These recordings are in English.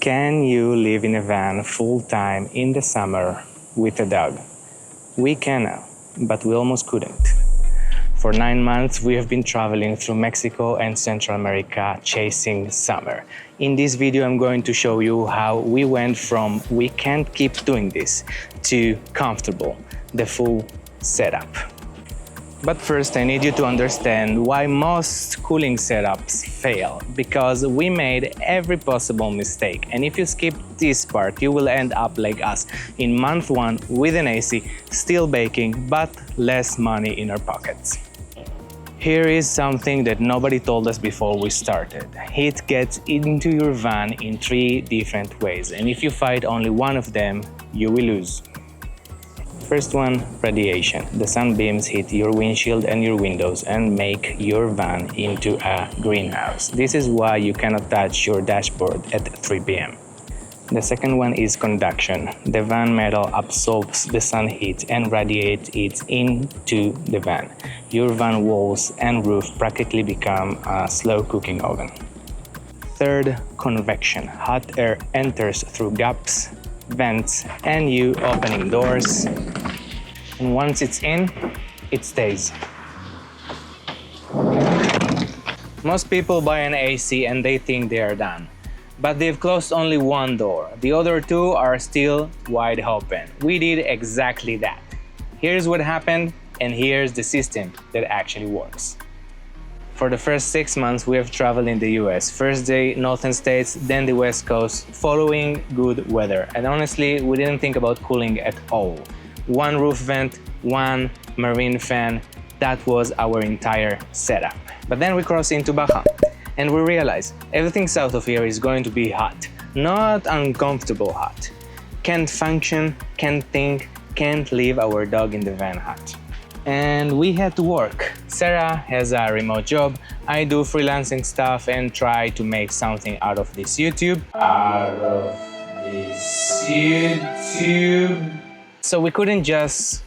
Can you live in a van full-time in the summer with a dog? We can now, but we almost couldn't. For 9 months, we have been traveling through Mexico and Central America chasing summer. In this video, I'm going to show you how we went from we can't keep doing this to comfortable, the full setup. But first, I need you to understand why most cooling setups fail, because we made every possible mistake. And if you skip this part, you will end up like us in month 1 with an AC, still baking, but less money in our pockets. Here is something that nobody told us before we started. Heat gets into your van in 3 different ways, and if you fight only one of them, you will lose. First one, radiation. The sunbeams hit your windshield and your windows and make your van into a greenhouse. This is why you cannot touch your dashboard at 3 p.m. The second one is conduction. The van metal absorbs the sun heat and radiates it into the van. Your van walls and roof practically become a slow cooking oven. Third, convection. Hot air enters through gaps, vents, and you opening doors. And once it's in, it stays. Most people buy an AC and they think they are done. But they've closed only one door. The other 2 are still wide open. We did exactly that. Here's what happened, and here's the system that actually works. For the first 6 months, we have traveled in the US. First day, northern states, then the West Coast, following good weather. And honestly, we didn't think about cooling at all. 1 roof vent, 1 marine fan, that was our entire setup. But then we crossed into Baja, and we realized everything south of here is going to be hot. Not uncomfortable hot. Can't function, can't think, can't leave our dog in the van hot. And we had to work. Sarah has a remote job, I do freelancing stuff and try to make something out of this YouTube. So we couldn't just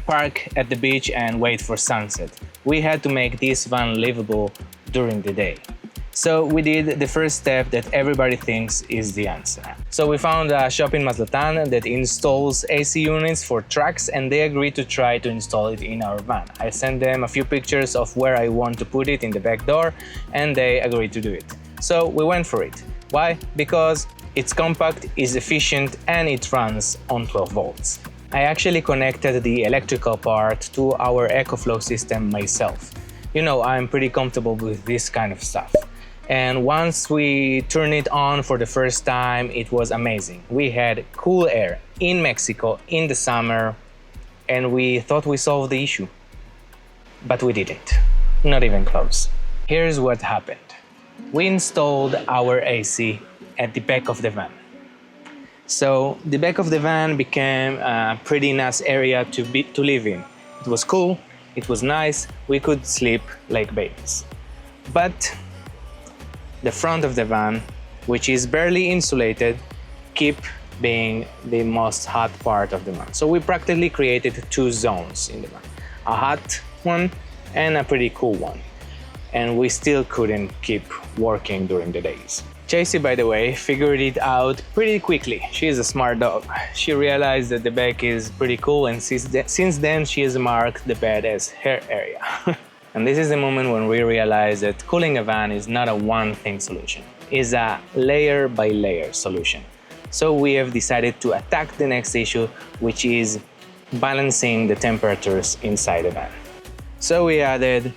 park at the beach and wait for sunset. We had to make this van livable during the day. So we did the first step that everybody thinks is the answer. So we found a shop in Mazatlan that installs AC units for trucks, and they agreed to try to install it in our van. I sent them a few pictures of where I want to put it in the back door, and they agreed to do it. So we went for it. Why? Because it's compact, is efficient, and it runs on 12 volts. I actually connected the electrical part to our EcoFlow system myself. You know, I'm pretty comfortable with this kind of stuff. And once we turned it on for the first time, it was amazing. We had cool air in Mexico in the summer, and we thought we solved the issue. But we didn't, not even close. Here's what happened. We installed our AC at the back of the van. So the back of the van became a pretty nice area to live in. It was cool, it was nice, we could sleep like babies. But the front of the van, which is barely insulated, keep being the most hot part of the van. So we practically created 2 zones in the van, a hot one and a pretty cool one. And we still couldn't keep working during the days. Chasey, by the way, figured it out pretty quickly. She is a smart dog. She realized that the back is pretty cool, and since then she has marked the bed as her area. And this is the moment when we realize that cooling a van is not a one-thing solution. It's a layer-by-layer solution. So we have decided to attack the next issue, which is balancing the temperatures inside the van. So we added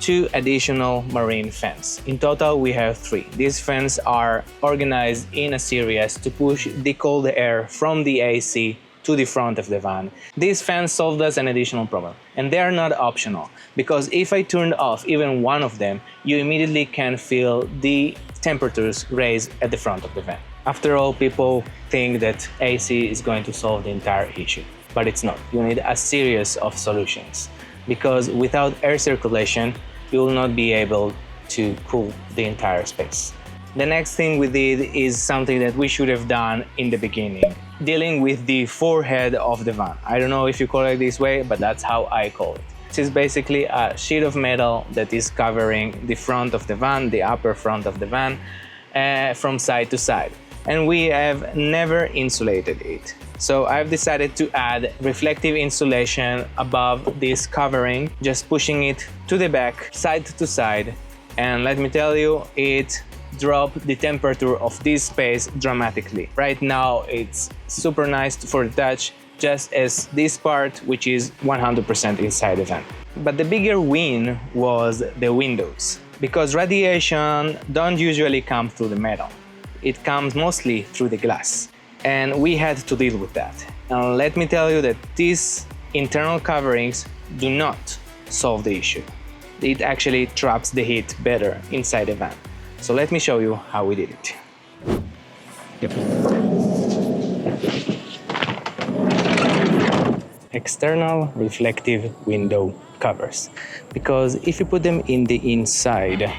2 additional marine fans. In total, we have 3. These fans are organized in a series to push the cold air from the AC to the front of the van. These fans solved us an additional problem, and they are not optional, because if I turned off even one of them, you immediately can feel the temperatures raise at the front of the van. After all, people think that AC is going to solve the entire issue, but it's not. You need a series of solutions, because without air circulation, you will not be able to cool the entire space. The next thing we did is something that we should have done in the beginning, dealing with the forehead of the van. I don't know if you call it this way, but that's how I call it. This is basically a sheet of metal that is covering the front of the van, the upper front of the van, from side to side. and we have never insulated it. So I've decided to add reflective insulation above this covering, just pushing it to the back, side to side, and let me tell you, it dropped the temperature of this space dramatically. Right now it's super nice for the touch, just as this part, which is 100% inside the van. But the bigger win was the windows, because radiation don't usually come through the metal. It comes mostly through the glass, and we had to deal with that. And let me tell you that these internal coverings do not solve the issue. It actually traps the heat better inside the van. So let me show you how we did it. Yep. External reflective window covers, because if you put them in the inside,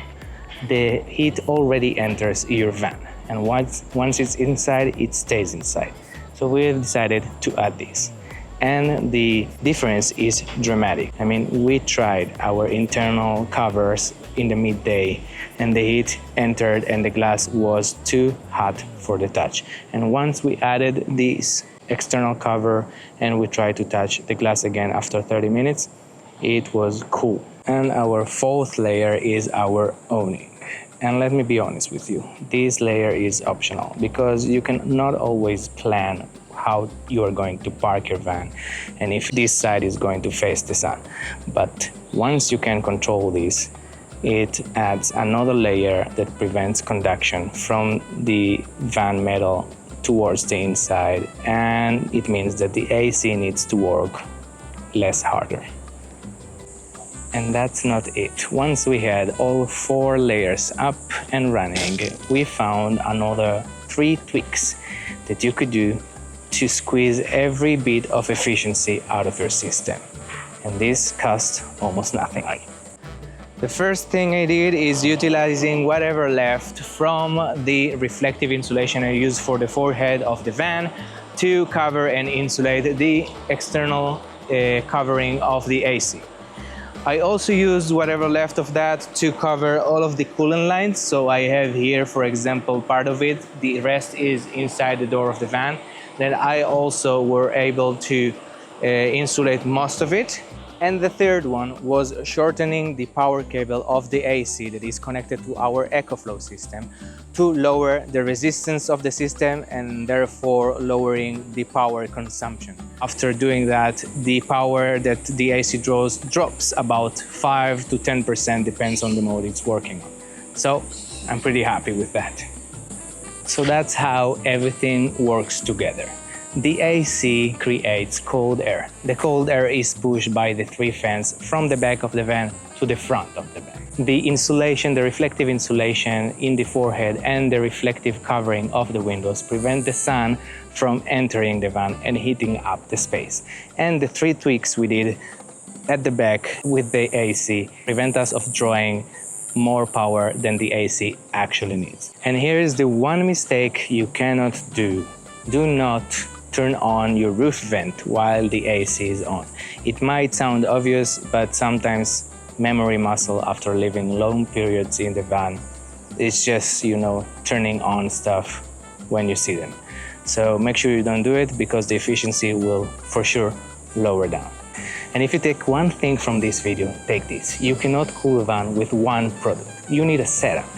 the heat already enters your van, and once it's inside, it stays inside. So we have decided to add this, and the difference is dramatic. I mean, we tried our internal covers in the midday, and the heat entered and the glass was too hot for the touch. And once we added this external cover and we tried to touch the glass again after 30 minutes, it was cool. And our fourth layer is our awning. And let me be honest with you, this layer is optional, because you can not always plan how you are going to park your van and if this side is going to face the sun. But once you can control this, it adds another layer that prevents conduction from the van metal towards the inside, and it means that the AC needs to work less harder. And that's not it. Once we had all 4 layers up and running, we found another 3 tweaks that you could do to squeeze every bit of efficiency out of your system. And this cost almost nothing. The first thing I did is utilizing whatever left from the reflective insulation I used for the forehead of the van to cover and insulate the external covering of the AC. I also used whatever left of that to cover all of the coolant lines. So I have here, for example, part of it. The rest is inside the door of the van. Then I also were able to insulate most of it. And the third one was shortening the power cable of the AC that is connected to our EcoFlow system to lower the resistance of the system and therefore lowering the power consumption. After doing that, the power that the AC draws drops about 5 to 10%, depends on the mode it's working on. So I'm pretty happy with that. So that's how everything works together. The AC creates cold air. The cold air is pushed by the 3 fans from the back of the van to the front of the van. The insulation, the reflective insulation in the forehead and the reflective covering of the windows prevent the sun from entering the van and heating up the space. And the 3 tweaks we did at the back with the AC prevent us of drawing more power than the AC actually needs. And here is the one mistake you cannot do. Do not turn on your roof vent while the AC is on. It might sound obvious, but sometimes memory muscle after living long periods in the van, it's just, turning on stuff when you see them. So make sure you don't do it, because the efficiency will for sure lower down. And if you take one thing from this video, take this. You cannot cool a van with one product. You need a setup.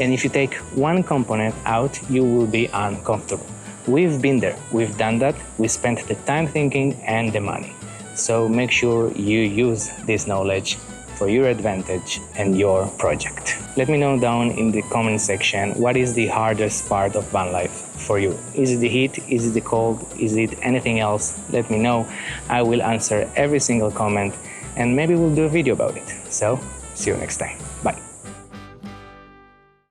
And if you take one component out, you will be uncomfortable. We've been there, we've done that, we spent the time thinking and the money. So make sure you use this knowledge for your advantage and your project. Let me know down in the comment section what is the hardest part of van life for you. Is it the heat? Is it the cold? Is it anything else? Let me know. I will answer every single comment and maybe we'll do a video about it. So, see you next time.